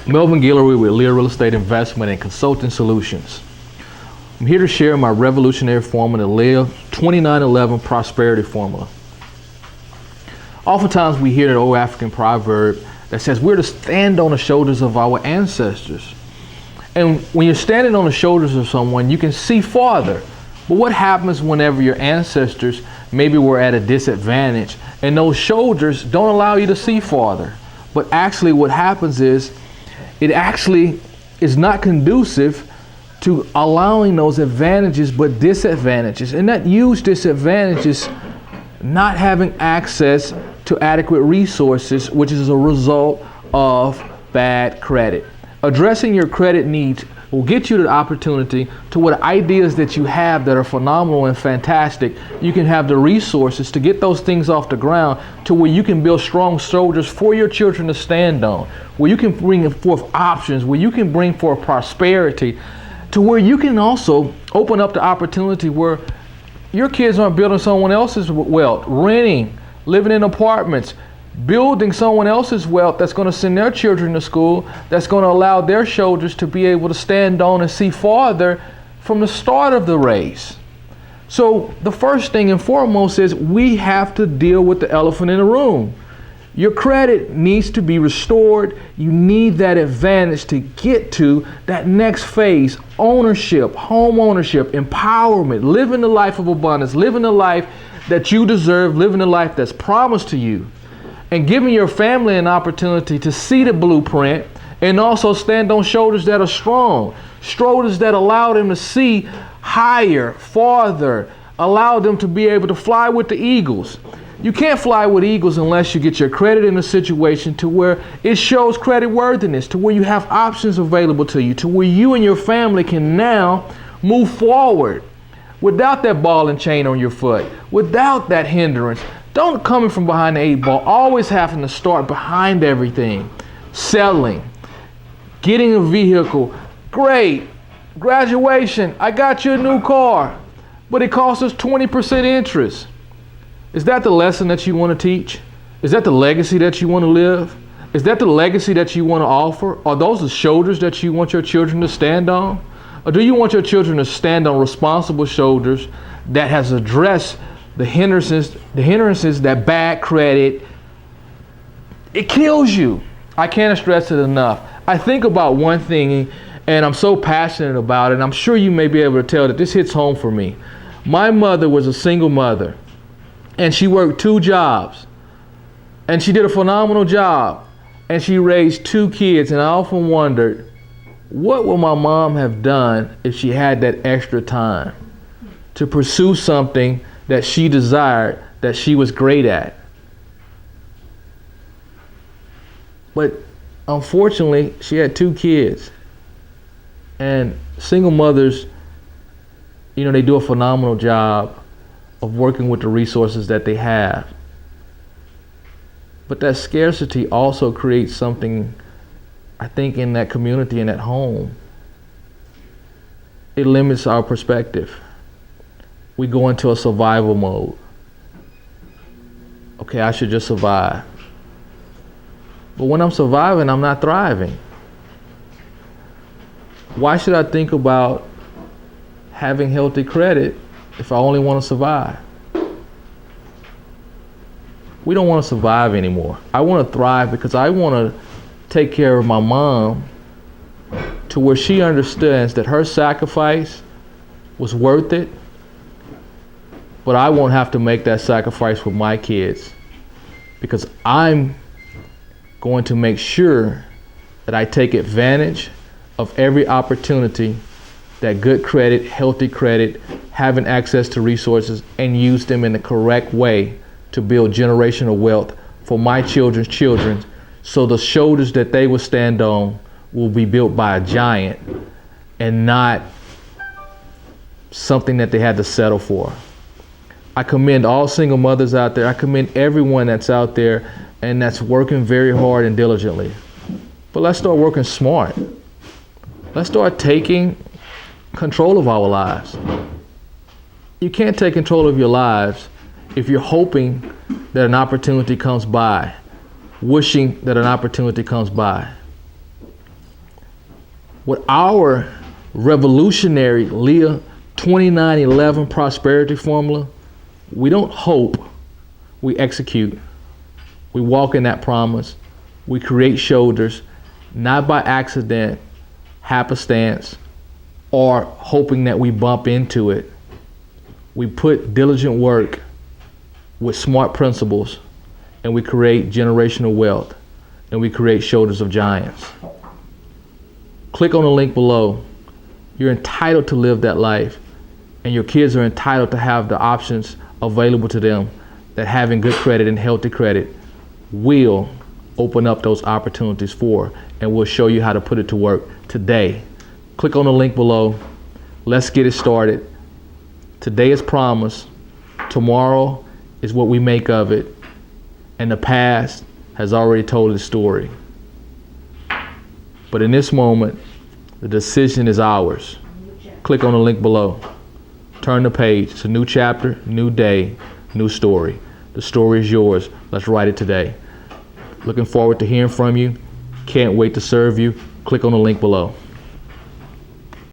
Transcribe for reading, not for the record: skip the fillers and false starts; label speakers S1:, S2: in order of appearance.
S1: Melvin Guillory with Lear Real Estate Investment and Consulting Solutions. I'm here to share my revolutionary formula, the Lear 2911 Prosperity Formula. Oftentimes we hear that old African proverb that says we're to stand on the shoulders of our ancestors. And when you're standing on the shoulders of someone, you can see farther. But what happens whenever your ancestors maybe were at a disadvantage and those shoulders don't allow you to see farther? But actually what happens is it actually is not conducive to allowing those advantages but disadvantages. And that huge disadvantage is not having access to adequate resources, which is a result of bad credit. Addressing your credit needs will get you the opportunity to what ideas that you have that are phenomenal and fantastic, you can have the resources to get those things off the ground to where you can build strong shoulders for your children to stand on, where you can bring forth options, where you can bring forth prosperity, to where you can also open up the opportunity where your kids aren't building someone else's wealth, renting, living in apartments, building someone else's wealth that's going to send their children to school, that's going to allow their shoulders to be able to stand on and see farther from the start of the race. So the first thing and foremost is we have to deal with the elephant in the room. Your credit needs to be restored. You need that advantage to get to that next phase: ownership, home ownership, empowerment, living the life of abundance, living the life that you deserve, living the life that's promised to you, and giving your family an opportunity to see the blueprint and also stand on shoulders that are strong, shoulders that allow them to see higher, farther, allow them to be able to fly with the eagles. You can't fly with eagles unless you get your credit in a situation to where it shows credit worthiness, to where you have options available to you, to where you and your family can now move forward without that ball and chain on your foot, without that hindrance. Don't coming from behind the 8 ball, always having to start behind everything. Selling, getting a vehicle, great. Graduation, I got you a new car, but it costs us 20% interest. Is that the lesson that you want to teach? Is that the legacy that you want to live? Is that the legacy that you want to offer? Are those the shoulders that you want your children to stand on? Or do you want your children to stand on responsible shoulders that has addressed the hindrances that bad credit, it kills you. I can't stress it enough. I think about one thing and I'm so passionate about it, and I'm sure you may be able to tell that this hits home for me. My mother was a single mother and she worked 2 jobs and she did a phenomenal job and she raised 2 kids, and I often wondered, what would my mom have done if she had that extra time to pursue something that she desired, that she was great at? But unfortunately, she had 2 kids. And single mothers, they do a phenomenal job of working with the resources that they have. But that scarcity also creates something, I think, in that community and at home. It limits our perspective. We go into a survival mode. Okay, I should just survive. But when I'm surviving, I'm not thriving. Why should I think about having healthy credit if I only want to survive? We don't want to survive anymore. I want to thrive because I want to take care of my mom to where she understands that her sacrifice was worth it, but I won't have to make that sacrifice with my kids because I'm going to make sure that I take advantage of every opportunity that good credit, healthy credit, having access to resources, and use them in the correct way to build generational wealth for my children's children, so the shoulders that they will stand on will be built by a giant and not something that they had to settle for. I commend all single mothers out there. I commend everyone that's out there and that's working very hard and diligently. But let's start working smart. Let's start taking control of our lives. You can't take control of your lives if you're hoping that an opportunity comes by, wishing that an opportunity comes by. With our revolutionary Leah 2911 prosperity formula, we don't hope, we execute. We walk in that promise. We create shoulders, not by accident, happenstance, or hoping that we bump into it. We put diligent work with smart principles, and we create generational wealth, and we create shoulders of giants. Click on the link below. You're entitled to live that life, and your kids are entitled to have the options available to them that having good credit and healthy credit will open up those opportunities for, and we'll show you how to put it to work today. Click on the link below. Let's get it started. Today is promise. Tomorrow is what we make of it. And the past has already told its story. But in this moment, the decision is ours. Click on the link below. Turn the page. It's a new chapter, new day, new story. The story is yours. Let's write it today. Looking forward to hearing from you. Can't wait to serve you. Click on the link below.